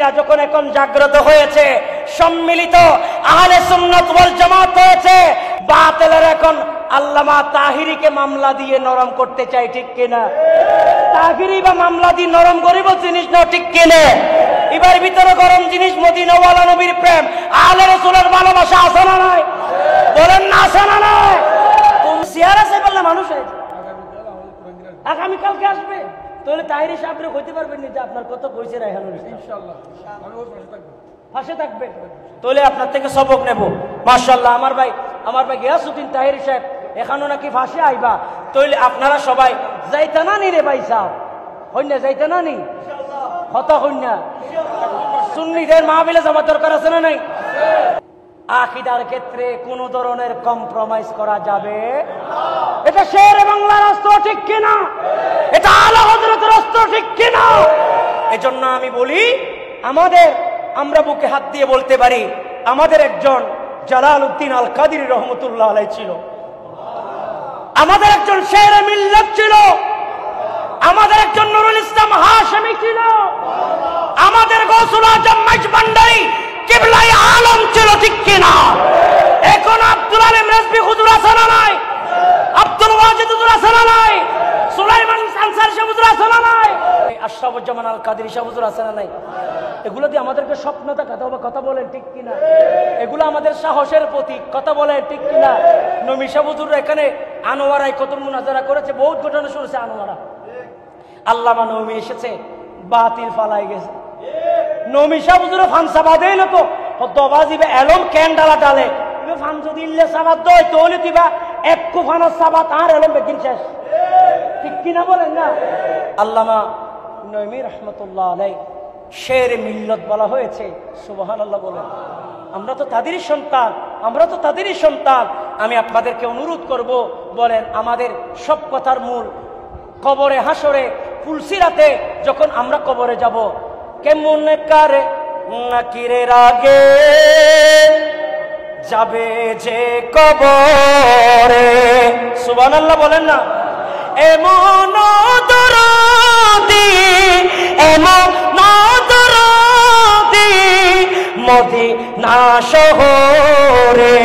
মুসল্লিরা যখন এখন জাগ্রত হয়েছে, সম্মিলিত আহলে সুন্নাত ওয়াল জামাত হয়েছে, বাতিলের এখন আল্লামা তাহিরিকে মামলা দিয়ে নরম করতে চাই, ঠিক কিনা? তাহিরি বা মামলা দিয়ে নরম করিব জিনিস না, ঠিক কিনা? এবার ভিতরে গরম জিনিস মদিনাওয়ালা নবীর প্রেম, আহলে রাসূলের ভালোবাসা আছে না নাই? বলেন না, আছে না নাই? কোন সিয়ারা সে বললে মানুষ আছে আগামী কালকে আসবে, তাহলে তাহিরি সাহেবরে কইতে পারবেন না যে আপনার কত কইছে রায়হানুল ইনশাআল্লাহ আমি ওই পাশে থাকবে, তাহলে আপনার থেকে সবক নেব। মাশাআল্লাহ, আমার ভাই গিয়াসউদ্দিন তাহিরি সাহেব এখনো নাকি ফাঁসে আইবা, তাহলে আপনারা সবাই যাইতা না নি রে ভাই সাহেব, হইনা যাইতা না নি ইনশাআল্লাহ, কথা হইনা সুন্নিদের মাহফিলে যাওয়ার দরকার আছে না নাই? আকীদার ক্ষেত্রে কোন ধরনের কম্প্রোমাইজ করা যাবে না। এটা শেরে বাংলার রাস্তা, ঠিক কিনা? এটা আলা হযরতের রাস্তা, ঠিক কিনা? এজন্য আমি বলি, আমরা বুকে হাত দিয়ে বলতে পারি, আমাদের একজন জালালউদ্দিন আল কাদেরী রহমাতুল্লাহ আলাইহি ছিল, আমাদের একজন শেরে মিল্লাত ছিল, আমাদের একজন নুরুল ইসলাম হাশেমি ছিল, আমাদের গৌসুল আজম মাইজভান্ডারী কিবলাই আলম ছিল, ঠিক কিনা? এখন আব্দুল আলিম রাজভী হুজুর আছে না নাই? আব্দুল ওয়াজিদ হুজুর আছে না নাই? সুলাইমান আনসারী সাহেব হুজুর আছে না নাই? আশরাফুজ্জামান আল কাদেরী সাহেব হুজুর আছে না নাই? এগুলো দিয়ে আমাদেরকে স্বপ্ন দেখাতে হবে, কথা বলেন, ঠিক কিনা? এগুলো আমাদের সাহসের প্রতীক, কথা বলেন, ঠিক কিনা? নবী সাহেব হুজুর এখানে আনোয়ারায় কত মুনাজারা করেছে, বহুত ঘটনা শুনেছে আনোয়ারা। আল্লামা নবী এসেছে, বাতিল ফালাই গেছে, নবী সাহেব হুজুর ফানসা বাদে না তো হদ্দবাজিবে এলম কেন ডালা ডালে ফান যদি ইল্লে সাবাত দয় তাহলে দিবা এক কুফানার সাবাত আর এলম বেকিন শেষ, ঠিক কিনা বলেন না? আল্লামা নবী রাহমাতুল্লাহ আলাইহি শেরে মিল্লাত বলা হয়েছে, সুবহানাল্লাহ বলেন। আমরা তো তাদেরই সন্তান, আমি আপনাদেরকে অনুরোধ করব, বলেন আমাদের সব কথার মূল কবরে হাসরে ফুলসিরাতে যখন আমরা কবরে যাব, কেমন কারে নাকিরের আগে যাবে যে কবরে, সুবহানাল্লাহ বলেন না? এমন দরদি, এমন দরদি মদিনা শহরে,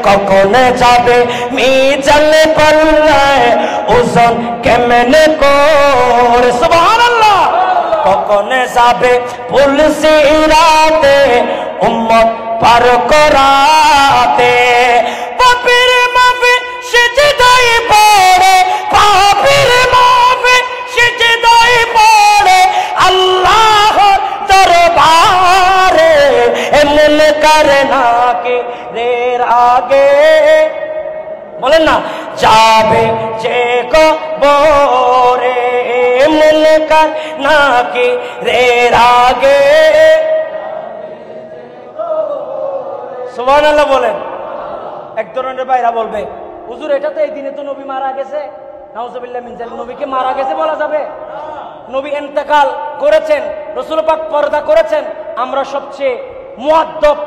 কখন যাবে মিজান পাল্লায় ওজন কেমনে করে, সুবহানাল্লাহ। কখন যাবে ফুলসিরাতে উম্মত পার করাতে, পাপীর মাফে সিজদায় পড়ে, পাপীর মাফে সিজদায় পড়ে আল্লাহর দরবারে, এমন করে না কে রের আগে, বলেন না, যাবে যে কবরে, এমন কর না কে রের আগে, সুবহানাল্লাহ বলেন। এক ধরনের ভাইরা বলবে, হুজুর এটা তো এই দিনে তো নবী মারা গেছে, নাউজুবিল্লাহ মিন যালিক, নবীকে মারা গেছে বলা যাবে? নবী ইন্তেকাল করেছেন, রাসূল পাক পর্দা করেছেন, আমরা সবচেয়ে মুআদ্দব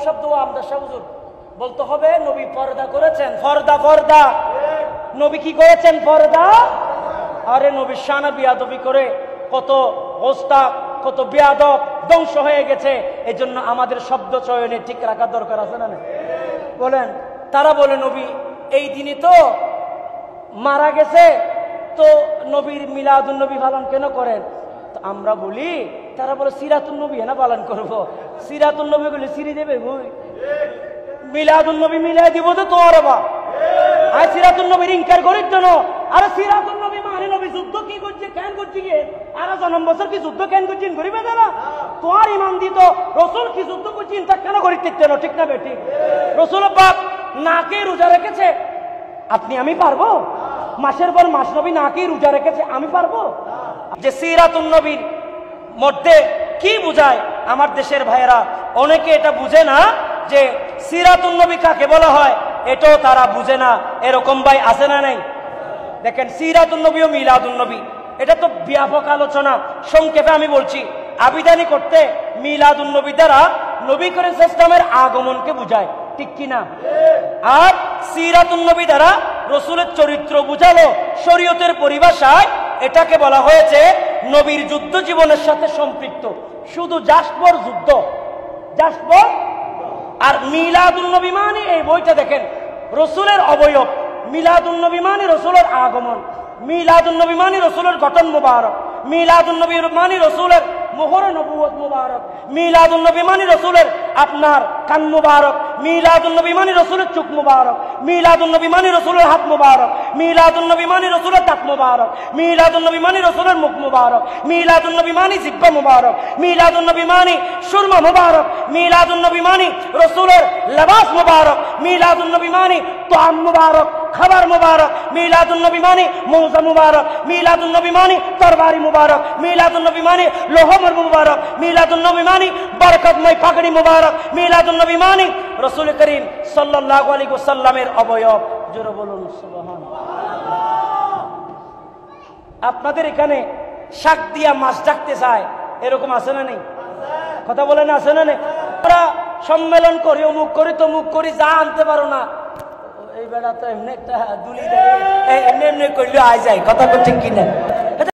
শব্দ আমরা হুজুর বলতে হবে, নবী পর্দা করেছেন, পর্দা নবী কি করেছেন? পর্দা। আরে নবী শানা বিয়াদবি করে কত ওস্তাদ, কত বিয়াদব ধ্বংস হয়ে গেছে, এজন্য আমাদের শব্দ চয়নে ঠিক রাখা দরকার আছে না? বলেন। তারা বলে নবী এই দিনে তো মারা গেছে, তো নবীর মিলাদুন নবী পালন কেন করেন? তো আমরা বলি, তারা বলে সিরাতুন নবী না পালন করবো, সিরাতুন নবী বলে সিরি দেবে বই, মিলাদুন নবী মিলাই দিব তো তোমার বা আর সিরাতুন নবীর ইনকার করিস কেন? আরে সিরাতুন নবী মানে নবী যুদ্ধ কি করছে, কেন করছে গিয়ে, আর জন্ম বছর কি যুদ্ধ কেন করছেন করিবে না? তোমার ইমান দিত রসুল কি যুদ্ধ করছেন তা কেন করিতে, ঠিক না বেটি? রসুল পাক নাকে রোজা রেখেছে, আমি পারবো? মাসের পর মাস নবী নাকে রোজা রেখেছে, আমি পারবো? যে সিরাতুন নবীর মধ্যে কি বুঝায়, আমার দেশের ভাইয়েরা অনেকে এটা বুঝে না যে সিরাতুন নবী কাকে বলা হয়, এটাও তারা বুঝে না। এরকম ভাই আছে না নাই? দেখেন, সিরাতুন নবী ও মিলাদুন নবী এটা তো ব্যাপক আলোচনা, সংক্ষেপে আমি বলছি। আবিদানি করতে মিলাদুন নবী দ্বারা নবী করিম সাল্লাল্লাহু আলাইহি ওয়াসাল্লামের আগমনকে বুঝায়, ঠিক কিনা? আর সিরাতুন নবী দ্বারা রসুলের চরিত্র বুঝালো, শরীয়তের পরিভাষায় এটাকে বলা হয়েছে নবীর যুদ্ধ জীবনের সাথে সম্পৃক্ত। শুধু জাসবর যুদ্ধ, জাসবর আর মিলাদুন নবী মানে এই বইটা দেখেন রসুলের অবয়ব, মিলাদুন নবী মানে রসুলের আগমন, মিলাদুন নবী মানে রসুলের গঠন মুবারক, মিলাদুন নবী মানে রসুলের মোহর নবুয়ত মুবারক, মিলাদুন নবী মানে রসুলের আপনার কান মুবারক, মিলাদুন নবী মানে রসুলের চোখ মুবারক, মিলাদুন নবী মানে রসুলের হাত মুবারক, মিলাদুন নবী মানে রসুলের দাঁত মুবারক, মিলাদুন নবী মানে রসুলের মুখ মুবারক, মিলাদুন নবী মানে জিহ্বা মুবারক, মিলাদুন নবী মানে সুরমা মুবারক, মিলাদুন নবী মানে রসুলের লেবাস মুবারক, মিলাদুন নবী মানে তোয়াম মুবারক, খাবার মুবারক, মিলাদুন নবী মানে মৌজা মুবারক, মিলাদুন নবী মানে তরবারি মুবারক, মিলাদুন নবী মানে লোহমর মুবারক, মিলাদুন নবী মানে বরকতময় পাগড়ি মুবারক, মিলাদুন নবী মানে রাসূল করিম সাল্লাল্লাহু আলাইহি ওয়াসাল্লামের অবয়ব। জোরে বলুন সুবহানাল্লাহ। আপনাদের এখানে শাক দিয়া মাছ ডাকতে চায়, এরকম আছে না নেই? কথা বলেন আছে না নেই? আমরা সম্মেলন করি, অমুক করি তমুক করি, যা আনতে পারো না এই বেড়া তো এমনি একটা দুলি দেয়, এমনি এমনি করলে আয় যায়। কথা ঠিক কিনা?